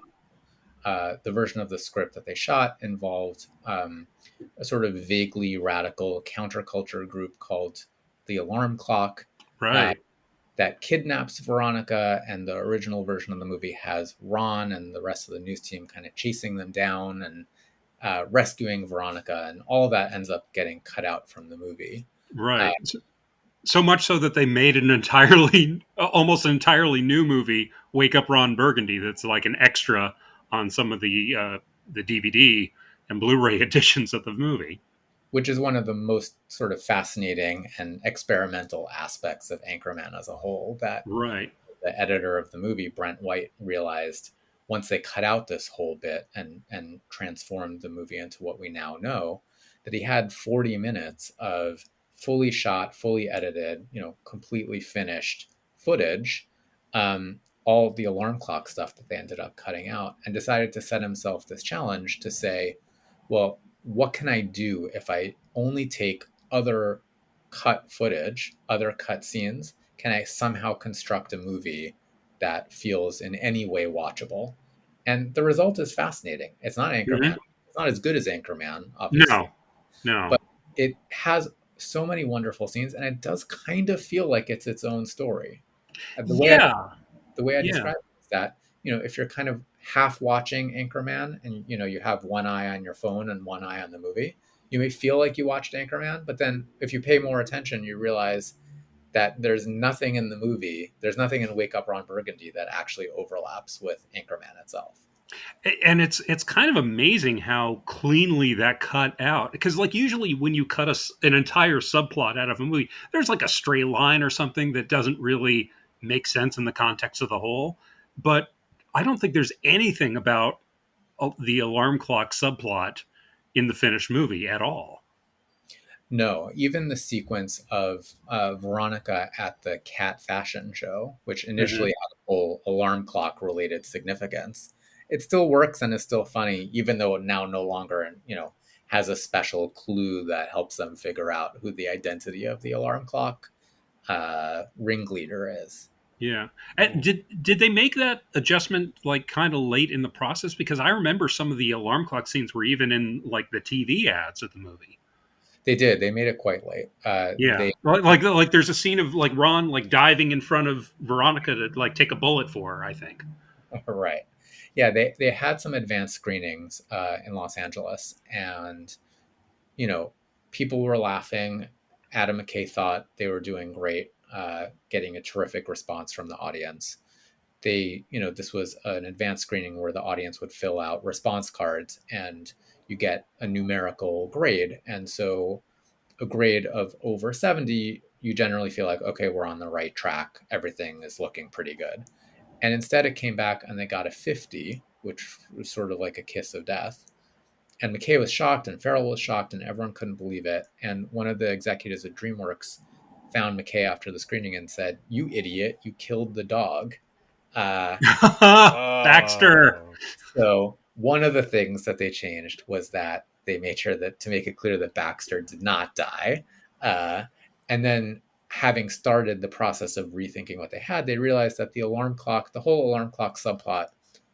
the version of the script that they shot involved a sort of vaguely radical counterculture group called the Alarm Clock uh, Right. that kidnaps Veronica. And the original version of the movie has Ron and the rest of the news team kind of chasing them down and rescuing Veronica. And all of that ends up getting cut out from the movie. Uh, Right. So much so that they made an entirely, almost entirely new movie, Wake Up Ron Burgundy, that's like an extra on some of the DVD and Blu-ray editions of the movie. which is one of the most sort of fascinating and experimental aspects of Anchorman as a whole, that Right. the editor of the movie, Brent White, realized once they cut out this whole bit and transformed the movie into what we now know, that he had 40 minutes of fully shot, fully edited, completely finished footage, all the alarm clock stuff that they ended up cutting out, and decided to set himself this challenge to say, well, what can I do if I only take other cut footage, other cut scenes? Can I somehow construct a movie that feels in any way watchable? And the result is fascinating. It's not Mm-hmm. Anchorman. It's not as good as Anchorman, obviously, No, no. but it has so many wonderful scenes, and it does kind of feel like it's its own story. The way I Yeah, the way I yeah. describe it is that, if you're kind of half watching Anchorman and you have one eye on your phone and one eye on the movie, you may feel like you watched Anchorman, but then if you pay more attention, you realize that there's nothing in the movie, there's nothing in Wake Up Ron Burgundy that actually overlaps with Anchorman itself. And it's kind of amazing how cleanly that cut out, because like usually when you cut an entire subplot out of a movie, there's like a stray line or something that doesn't really make sense in the context of the whole. But I don't think there's anything about the alarm clock subplot in the finished movie at all. No, even the sequence of Veronica at the cat fashion show, which Mm-hmm. initially had a whole alarm clock related significance, it still works and is still funny, even though it now no longer, has a special clue that helps them figure out who the identity of the alarm clock ringleader is. Yeah. Did they make that adjustment like kind of late in the process? Because I remember some of the alarm clock scenes were even in like the TV ads of the movie. They did. They made it quite late. Yeah, They like there's a scene of like Ron like diving in front of Veronica to like take a bullet for her, I think. right. Yeah, they had some advanced screenings in Los Angeles, and you know, people were laughing. Adam McKay thought they were doing great, getting a terrific response from the audience. This was an advanced screening where the audience would fill out response cards and you get a numerical grade. And so a grade of over 70, you generally feel like, okay, we're on the right track. Everything is looking pretty good. And instead, it came back and they got a 50, which was sort of like a kiss of death. And McKay was shocked, and Farrell was shocked, and everyone couldn't believe it. And one of the executives at DreamWorks found McKay after the screening and said, "You idiot! You killed the dog." Uh, Baxter. Oh. so one of the things that they changed was that they made sure that to make it clear that Baxter did not die. Uh, and then, having started the process of rethinking what they had, they realized that the whole alarm clock subplot,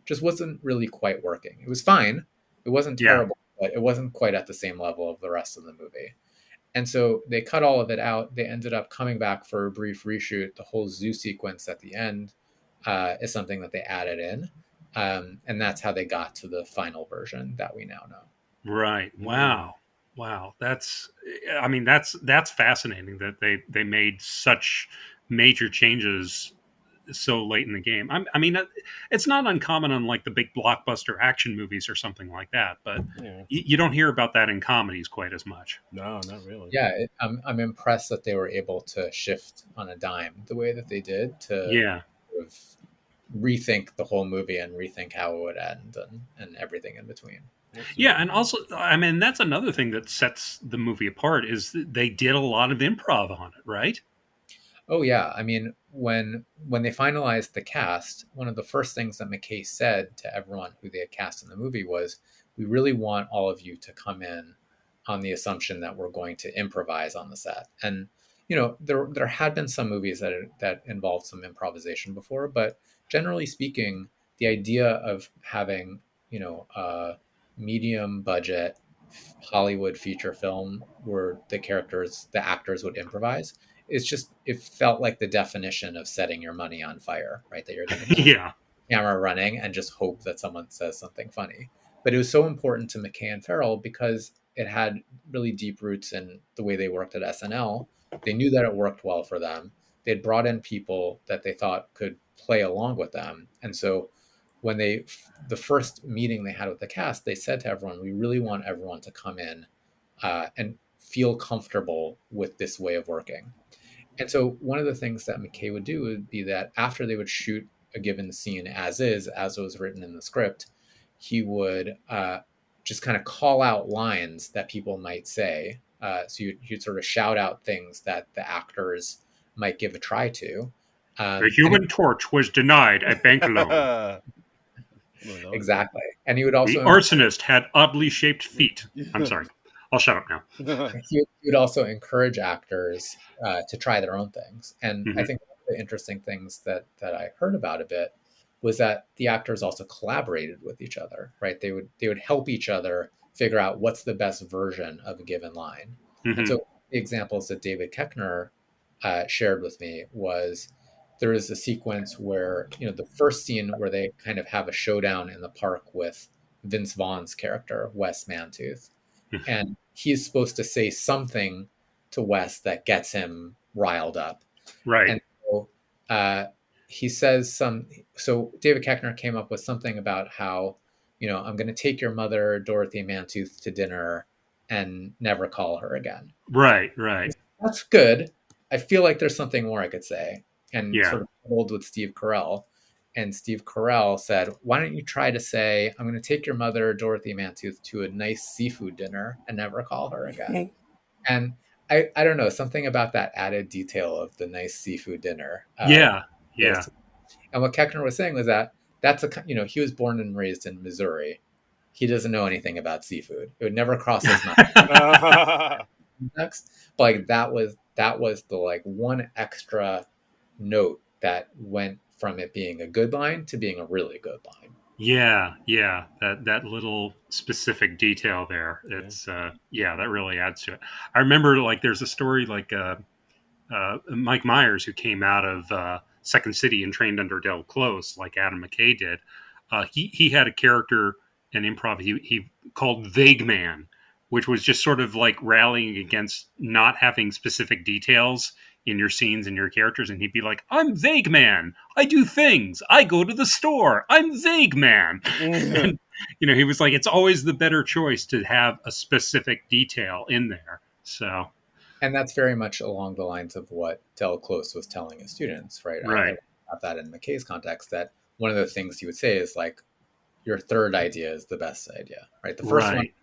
just wasn't really quite working. It was fine. It wasn't Yeah. terrible, but it wasn't quite at the same level of the rest of the movie. And so they cut all of it out. They ended up coming back for a brief reshoot. The whole zoo sequence at the end is something that they added in. And that's how they got to the final version that we now know. Right. Mm. Wow. Wow. I mean, that's fascinating that they made such major changes so late in the game. I mean, it's not uncommon on like the big blockbuster action movies or something like that, but Yeah. you don't hear about that in comedies quite as much. No, not really. Yeah, I'm impressed that they were able to shift on a dime the way that they did to Yeah. sort of rethink the whole movie and rethink how it would end and everything in between. Yeah, Absolutely. and also, I mean, that's another thing that sets the movie apart is that they did a lot of improv on it, right? Oh yeah, I mean, when they finalized the cast, one of the first things that McKay said to everyone who they had cast in the movie was, "We really want all of you to come in on the assumption that we're going to improvise on the set." And there had been some movies that involved some improvisation before, but generally speaking, the idea of having a medium budget Hollywood feature film where the actors would improvise, it felt like the definition of setting your money on fire, right? That you're going to keep Yeah. the camera running and just hope that someone says something funny. But it was so important to McKay and Farrell because it had really deep roots in the way they worked at SNL. They knew that it worked well for them. They'd brought in people that they thought could play along with them. And so when the first meeting they had with the cast, they said to everyone, "We really want everyone to come in and feel comfortable with this way of working." And so one of the things that McKay would do would be that after they would shoot a given scene as is, as it was written in the script, he would just kind of call out lines that people might say. So you'd sort of shout out things that the actors might give a try to. The And Human Torch was denied a bank loan. exactly. And he would The also arsonist had oddly shaped feet. I'm sorry. I'll shut up now. he would also encourage actors to try their own things. And I Hmm. think one of the interesting things that I heard about a bit was that the actors also collaborated with each other, right? They would help each other figure out what's the best version of a given line. And Hmm. so the examples that David Keckner shared with me was there is a sequence where the first scene where they kind of have a showdown in the park with Vince Vaughn's character Wes Mantooth, and he's supposed to say something to Wes that gets him riled up. Right. And so he says so David Keckner came up with something about how, I'm going to take your mother, Dorothy Mantooth, to dinner and never call her again. Right. Right. That's good. I feel like there's something more I could say. And Yeah. sort of rolled with Steve Carell. And Steve Carell said, "Why don't you try to say, I'm going to take your mother, Dorothy Mantooth, to a nice seafood dinner and never call her again." And I don't know, something about that added detail of the nice seafood dinner. Yeah. Yeah. And what Keckner was saying was that he was born and raised in Missouri. He doesn't know anything about seafood. It would never cross his mind. Next, but like that was the like one extra note that went from it being a good line to being a really good line. Yeah, yeah, that little specific detail there. It's yeah, that really adds to it. I remember like there's a story like Mike Myers who came out of Second City and trained under Del Close, like Adam McKay did. He had a character in improv he called Vague Man, which was just sort of like rallying against not having specific details in your scenes and your characters, and he'd be like, "I'm Vague Man. I do things. I go to the store. I'm Vague Man." And he was like, it's always the better choice to have a specific detail in there. So And that's very much along the lines of what Del Close was telling his students, right? I right, got that in McKay's context, that one of the things he would say is like, your third idea is the best idea, right? The first one right,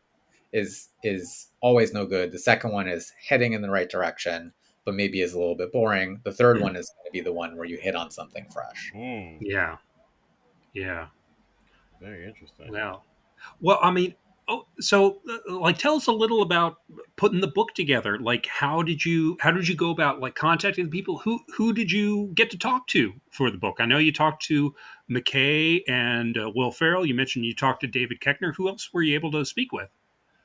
is always no good. The second one is heading in the right direction, but maybe is a little bit boring. The third one is going to be the one where you hit on something fresh. yeah, yeah. Very interesting. Well, I mean, so like, tell us a little about putting the book together. Like, how did you go about like contacting the people? Who did you get to talk to for the book? I know you talked to McKay and Will Ferrell. You mentioned you talked to David Keckner. Who else were you able to speak with?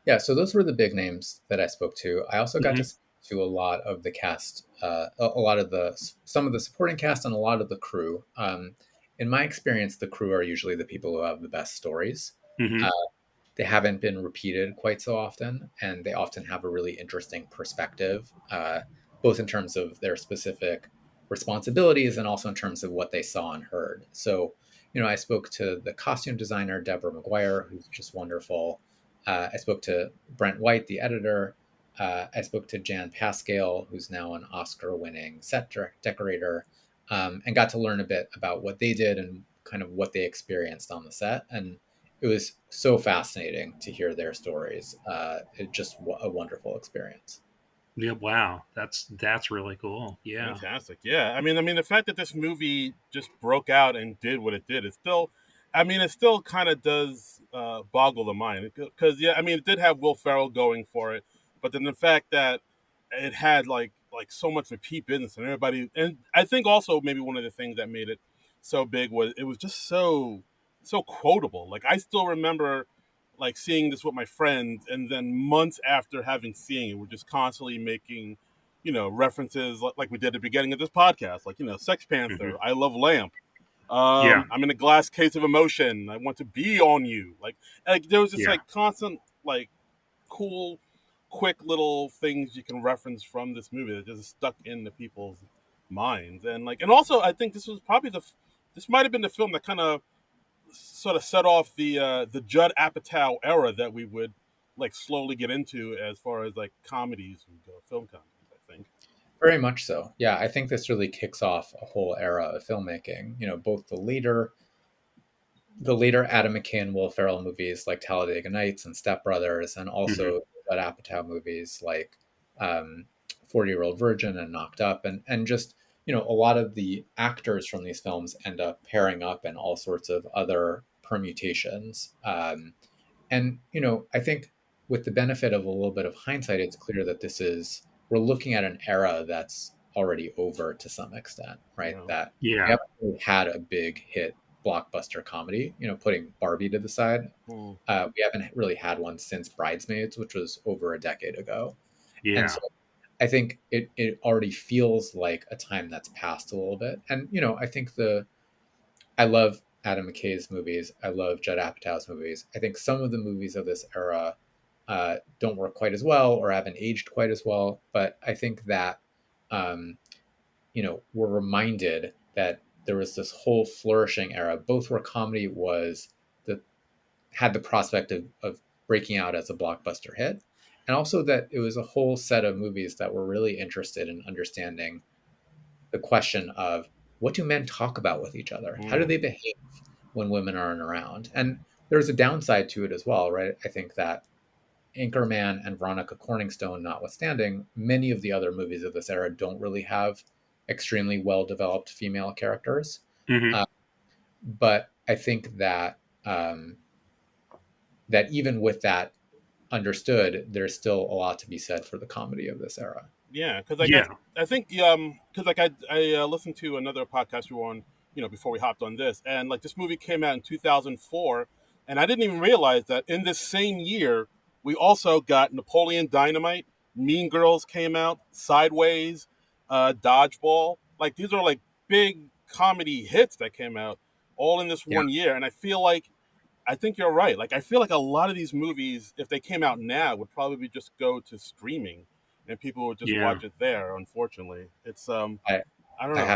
Yeah, so those were the big names that I spoke to. I also got to Hmm. speak to a lot of the cast, some of the supporting cast, and a lot of the crew. In my experience, the crew are usually the people who have the best stories. Hmm. Uh, they haven't been repeated quite so often, and they often have a really interesting perspective, both in terms of their specific responsibilities and also in terms of what they saw and heard. So, I spoke to the costume designer, Deborah McGuire, who's just wonderful. I spoke to Brent White, the editor. I spoke to Jan Pascal, who's now an Oscar-winning set decorator, and got to learn a bit about what they did and kind of what they experienced on the set. And it was so fascinating to hear their stories. It just a wonderful experience. Yeah, wow, that's really cool. Yeah. Fantastic. Yeah. I mean, the fact that this movie just broke out and did what it did, it's still, I mean, it still kind of does boggle the mind because, yeah, I mean, it did have Will Ferrell going for it, but then the fact that it had like so much repeat business and everybody, and I think also maybe one of the things that made it so big was it was just so quotable. Like I still remember like seeing this with my friends, and then months after having seen it, we're just constantly making references like we did at the beginning of this podcast, like, Sex Hmm. Panther, I Love Lamp, Yeah. I'm in a glass case of emotion, I want to be on you. Like there was just Yeah. like constant, like cool, quick little things you can reference from this movie that just stuck into people's minds. And also, I think this was probably this might have been the film that kind of sort of set off the Judd Apatow era that we would like slowly get into as far as like comedies and film comedies, I think. Very much so. Yeah, I think this really kicks off a whole era of filmmaking. Both the later Adam McKay and Will Ferrell movies like Talladega Nights and Step Brothers, and Hmm. also Judd Apatow movies like um, 40-Year-Old Virgin and Knocked Up, and just a lot of the actors from these films end up pairing up in all sorts of other permutations. And I think with the benefit of a little bit of hindsight, it's clear that we're looking at an era that's already over to some extent, right? Yeah. That we Yeah. haven't really had a big hit blockbuster comedy, putting Barbie to the side. Hmm. We haven't really had one since Bridesmaids, which was over a decade ago. And Yeah. so I think it already feels like a time that's passed a little bit. And, I think I love Adam McKay's movies. I love Judd Apatow's movies. I think some of the movies of this era don't work quite as well or haven't aged quite as well. But I think that, um, we're reminded that there was this whole flourishing era, both where comedy had the prospect of breaking out as a blockbuster hit, and also that it was a whole set of movies that were really interested in understanding the question of what do men talk about with each other? How do Hmm. they behave when women aren't around? And there's a downside to it as well, right? I think that Anchorman and Veronica Corningstone notwithstanding, many of the other movies of this era don't really have extremely well developed female characters. Hmm. Uh, but I think that even with that understood, there's still a lot to be said for the comedy of this era. Yeah, because like I, Yeah. I think because like I listened to another podcast you were on, before we hopped on this, and like this movie came out in 2004, and I didn't even realize that in this same year we also got Napoleon Dynamite, Mean Girls came out, Sideways, Dodgeball. Like these are like big comedy hits that came out all in this Yeah, one year, and I think you're right. Like I feel like a lot of these movies, if they came out now, would probably just go to streaming, and people would just Yeah. watch it there. Unfortunately, it's I, I don't I know.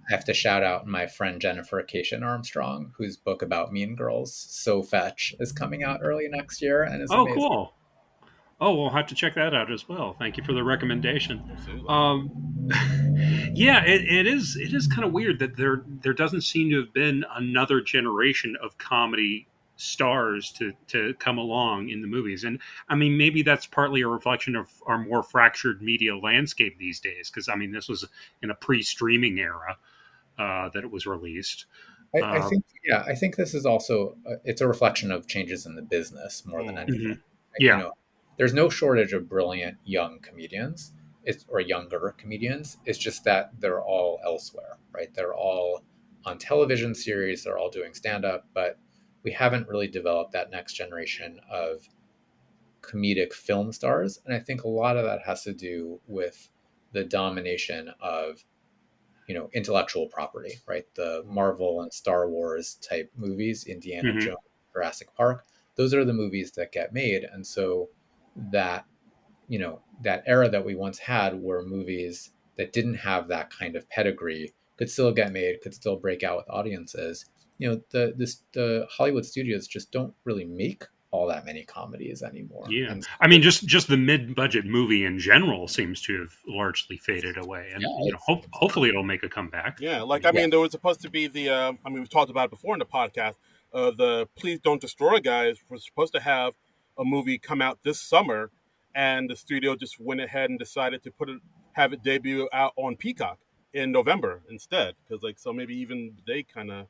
have to shout out my friend Jennifer Cation Armstrong, whose book about Mean Girls, So Fetch, is coming out early next year and is Oh, amazing. cool. Oh, we'll have to check that out as well. Thank you for the recommendation. Absolutely. Um, yeah, it is kind of weird that there doesn't seem to have been another generation of comedy stars to come along in the movies. And I mean, maybe that's partly a reflection of our more fractured media landscape these days, because I mean, this was in a pre-streaming era that it was released. I uh, think, yeah, I think this is also it's a reflection of changes in the business more than Hmm. anything. mhm. You Yeah. know, there's no shortage of brilliant young comedians, or younger comedians. It's just that they're all elsewhere, right? They're all on television series. They're all doing stand up, but we haven't really developed that next generation of comedic film stars. And I think a lot of that has to do with the domination of intellectual property, right? The Marvel and Star Wars type movies, Indiana Hmm. Jones, Jurassic Park, those are the movies that get made. And so that that era that we once had, where movies that didn't have that kind of pedigree could still get made, could still break out with audiences. The Hollywood studios just don't really make all that many comedies anymore. Yeah, And I so, mean, just the mid-budget movie in general seems to have largely faded away, and yeah, it's hopefully it'll make a comeback. Yeah, I like I mean, yeah, mean, there was supposed to be the. I mean, we've talked about it before in the podcast. The Please Don't Destroy guys were supposed to have a movie come out this summer, and the studio just went ahead and decided to have it debut out on Peacock in November instead, because like so maybe even they kind of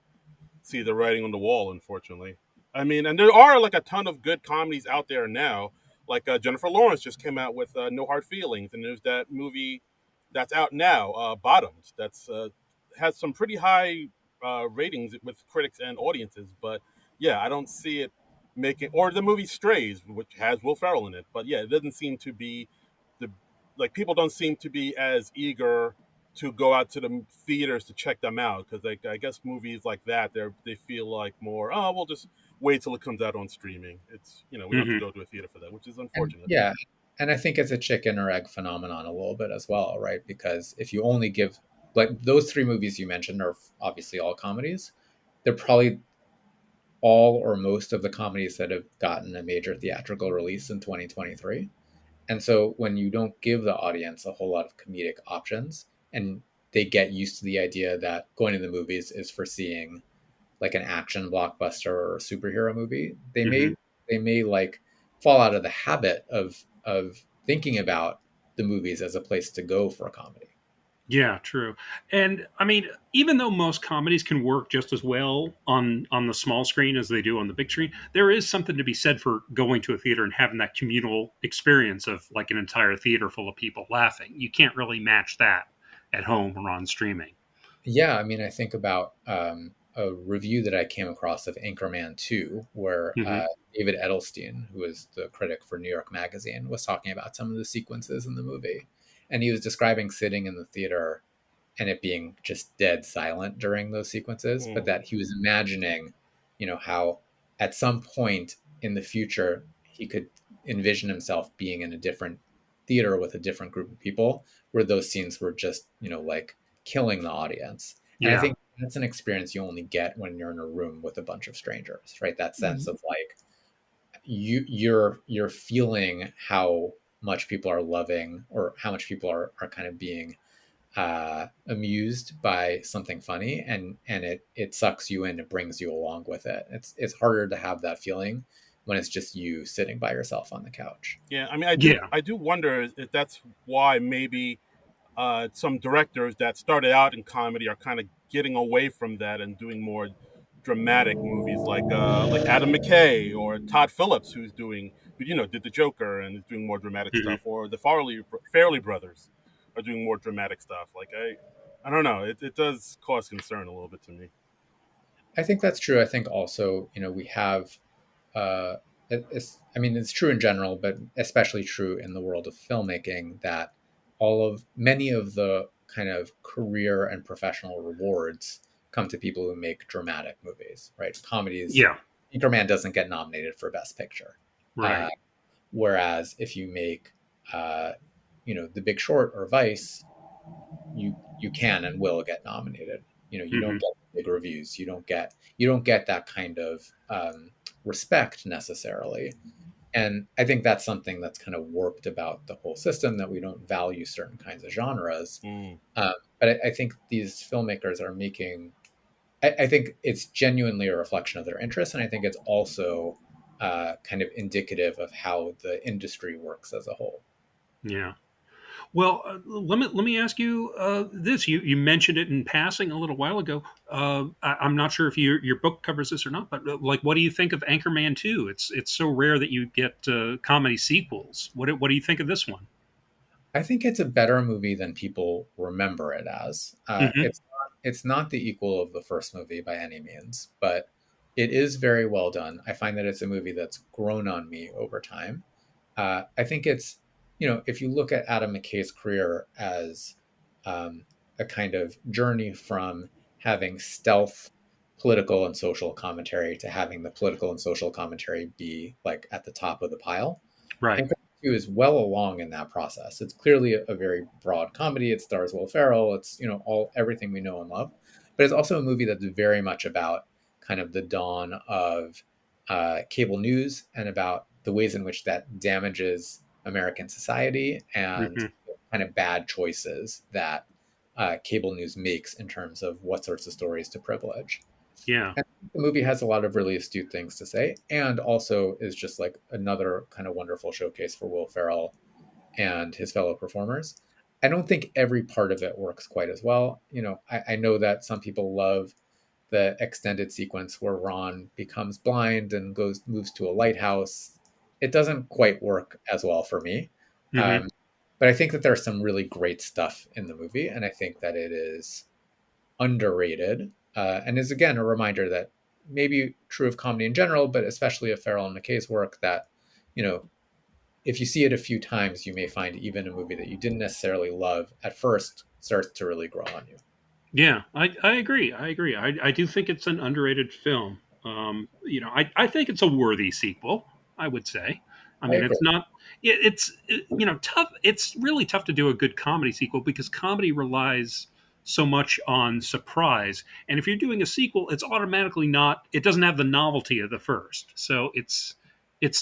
see the writing on the wall, unfortunately. I mean, and there are like a ton of good comedies out there now. Like Jennifer Lawrence just came out with No Hard Feelings, and there's that movie that's out now, Bottoms. That's has some pretty high ratings with critics and audiences. But yeah, I don't see it making, or the movie Strays, which has Will Ferrell in it. But yeah, it doesn't seem to be the like people don't seem to be as eager to go out to the theaters to check them out, because like I guess movies like that they feel like more, oh, we'll just wait till it comes out on streaming. It's, we don't have to Hmm. go to a theater for that, which is And unfortunate. yeah, and I think it's a chicken or egg phenomenon a little bit as well, right? Because if you only give, like, those three movies you mentioned are obviously all comedies. They're probably all or most of the comedies that have gotten a major theatrical release in 2023. And so when you don't give the audience a whole lot of comedic options, and they get used to the idea that going to the movies is for seeing like an action blockbuster or a superhero movie, Hmm. they may like fall out of the habit of thinking about the movies as a place to go for a comedy. Yeah, true. And I mean, even though most comedies can work just as well on the small screen as they do on the big screen, there is something to be said for going to a theater and having that communal experience of like an entire theater full of people laughing. You can't really match that at home or on streaming. Yeah, I mean, I think about a review that I came across of Anchorman 2, where Hmm. David Edelstein, who is the critic for New York Magazine, was talking about some of the sequences in the movie. And he was describing sitting in the theater and it being just dead silent during those sequences, but Mm. that he was imagining, how at some point in the future he could envision himself being in a different theater with a different group of people where those scenes were just, like killing the audience. And I Yeah. think that's an experience you only get when you're in a room with a bunch of strangers, right? That sense of like you're feeling how much people are loving or how much people are kind of being amused by something funny, and it sucks you in, it brings you along with it. It's harder to have that feeling when it's just you sitting by yourself on the couch. Yeah, I mean, I do Yeah. I do wonder if that's why maybe some directors that started out in comedy are kind of getting away from that and doing more dramatic movies, like Adam McKay or Todd Phillips, who did the Joker and is doing more dramatic Hmm. stuff, or the Farley brothers are doing more dramatic stuff. Like I don't know, it does cause concern a little bit to me. I think that's true. I think also, we have I mean, it's true in general, but especially true in the world of filmmaking, that many of the kind of career and professional rewards come to people who make dramatic movies, right? Comedies, Yeah. Anchorman doesn't get nominated for Best Picture. Uh, Right. Whereas if you make, The Big Short or Vice, you can and will get nominated. You don't Hmm. get big reviews. You don't get that kind of respect necessarily. And I think that's something that's kind of warped about the whole system, that we don't value certain kinds of genres. Mm. But I think these filmmakers are making. I think it's genuinely a reflection of their interests, and I think it's also kind of indicative of how the industry works as a whole. Yeah. Well, let me ask you this. You mentioned it in passing a little while ago. I'm not sure if your book covers this or not, but like, what do you think of Anchorman 2? It's so rare that you get comedy sequels. What do you think of this one? I think it's a better movie than people remember it as. Hmm. It's not the equal of the first movie by any means, but it is very well done. I find that it's a movie that's grown on me over time. I think it's, if you look at Adam McKay's career as a kind of journey from having stealth political and social commentary to having the political and social commentary be like at the top of the pile, Right. Anchorman 2 is well along in that process. It's clearly a very broad comedy. It stars Will Ferrell. It's, all everything we know and love. But it's also a movie that's very much about kind of the dawn of cable news and about the ways in which that damages American society and Hmm. kind of bad choices that cable news makes in terms of what sorts of stories to privilege. Yeah. And the movie has a lot of really astute things to say, and also is just like another kind of wonderful showcase for Will Ferrell and his fellow performers. I don't think every part of it works quite as well. I know that some people love the extended sequence where Ron becomes blind and moves to a lighthouse. It doesn't quite work as well for me. Hmm. But I think that there's some really great stuff in the movie, and I think that it is underrated, and is again a reminder that maybe true of comedy in general, but especially of Farrell and McKay's work, that if you see it a few times, you may find even a movie that you didn't necessarily love at first starts to really grow on you. Yeah, I agree. I do think it's an underrated film. I think it's a worthy sequel, I would say. I I mean, agree. it's not, tough. It's really tough to do a good comedy sequel because comedy relies so much on surprise. And if you're doing a sequel, it's automatically not, it doesn't have the novelty of the first. So it's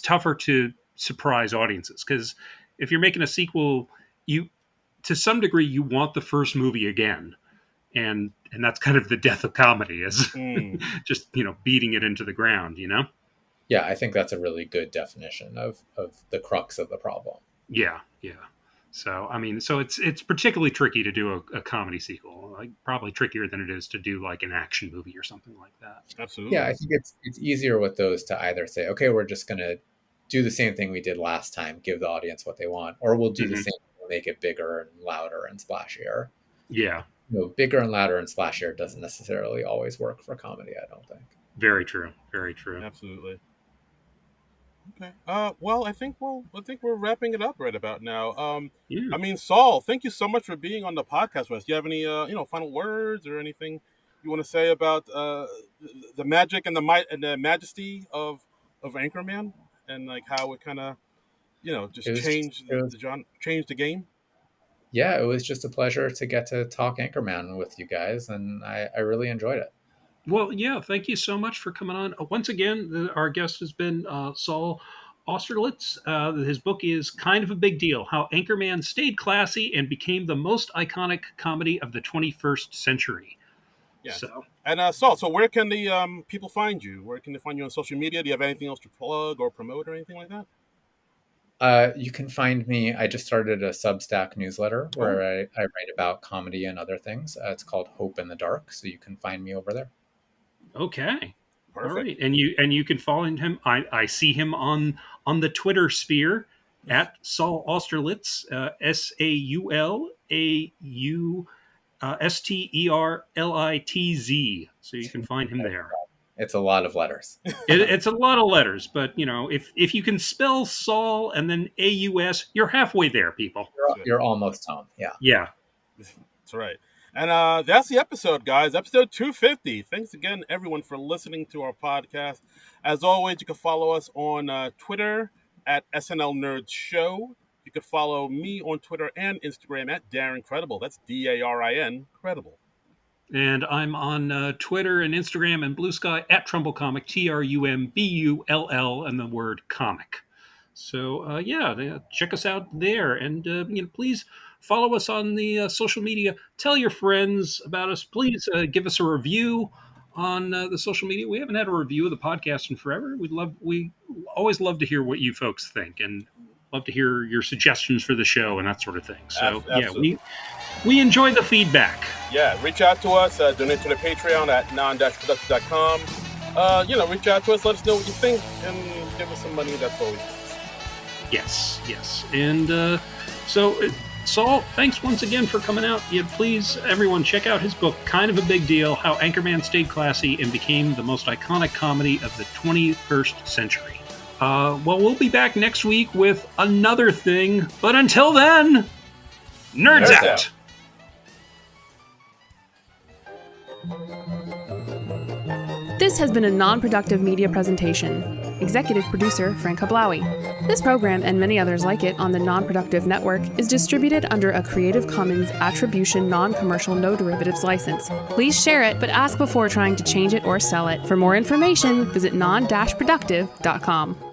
tougher to surprise audiences because if you're making a sequel, to some degree, you want the first movie again, and that's kind of the death of comedy is Mm. just beating it into the ground. Yeah, I think that's a really good definition of the crux of the problem. Yeah. So I mean, so it's particularly tricky to do a comedy sequel, like probably trickier than it is to do like an action movie or something like that. Absolutely. Yeah, I think it's easier with those to either say, okay, we're just going to do the same thing we did last time, give the audience what they want, or we'll do the Hmm. same, we'll make it bigger and louder and splashier. Yeah, Bigger and louder and splashier doesn't necessarily always work for comedy, I don't think. very true, very true. Absolutely. Okay. Well, I think we're wrapping it up right about now. Yeah. I mean, Saul, thank you so much for being on the podcast with us. Do you have any, final words or anything you want to say about the magic and the might and the majesty of Anchorman, and like how it kind of, It just was just, changed it was, the genre, changed the game? yeah, it was just a pleasure to get to talk Anchorman with you guys, and I really enjoyed it. Well, yeah. Thank you so much for coming on. Once again, our guest has been Saul Austerlitz. His book is Kind of a Big Deal: How Anchorman Stayed Classy and Became the Most Iconic Comedy of the 21st Century. Yes. So, And Saul, so where can the people find you? Where can they find you on social media? Do you have anything else to plug or promote or anything like that? You can find me. I just started a Substack newsletter Oh, where I write about comedy and other things. It's called Hope in the Dark, so you can find me over there. okay. All perfect. right, and you can follow him. I see him on the Twitter sphere at Saul Austerlitz, Sausterlitz. So you can find him there. It's a lot of letters. It's a lot of letters, but if you can spell Saul and then AUS, you're halfway there, people. You're almost home. Yeah. Yeah. That's right. And that's the episode, guys. Episode 250. Thanks again, everyone, for listening to our podcast. As always, you can follow us on Twitter at SNL Nerds Show. You can follow me on Twitter and Instagram at Darren Credible. That's DARIN Credible. And I'm on Twitter and Instagram and Blue Sky at Trumbull Comic, TRUMBULL, and the word comic. So check us out there, and please follow us on the social media. Tell your friends about us. Please give us a review on the social media. We haven't had a review of the podcast in forever. We always love to hear what you folks think, and love to hear your suggestions for the show and that sort of thing. So Absolutely. we enjoy the feedback. Yeah, reach out to us. Donate to the Patreon at Non-Productive.com. Reach out to us. Let us know what you think, and give us some money. That's always nice. Yes. And Saul, thanks once again for coming out. Yeah, please, everyone, check out his book, Kind of a Big Deal: How Anchorman Stayed Classy and Became the Most Iconic Comedy of the 21st Century. We'll be back next week with another thing, but until then, Nerds out! This has been a non-productive media presentation. Executive producer Frank Hablawi. This program and many others like it on the Non-Productive Network is distributed under a Creative Commons Attribution Non-Commercial No Derivatives license. Please share it, but ask before trying to change it or sell it. For more information, visit non-productive.com.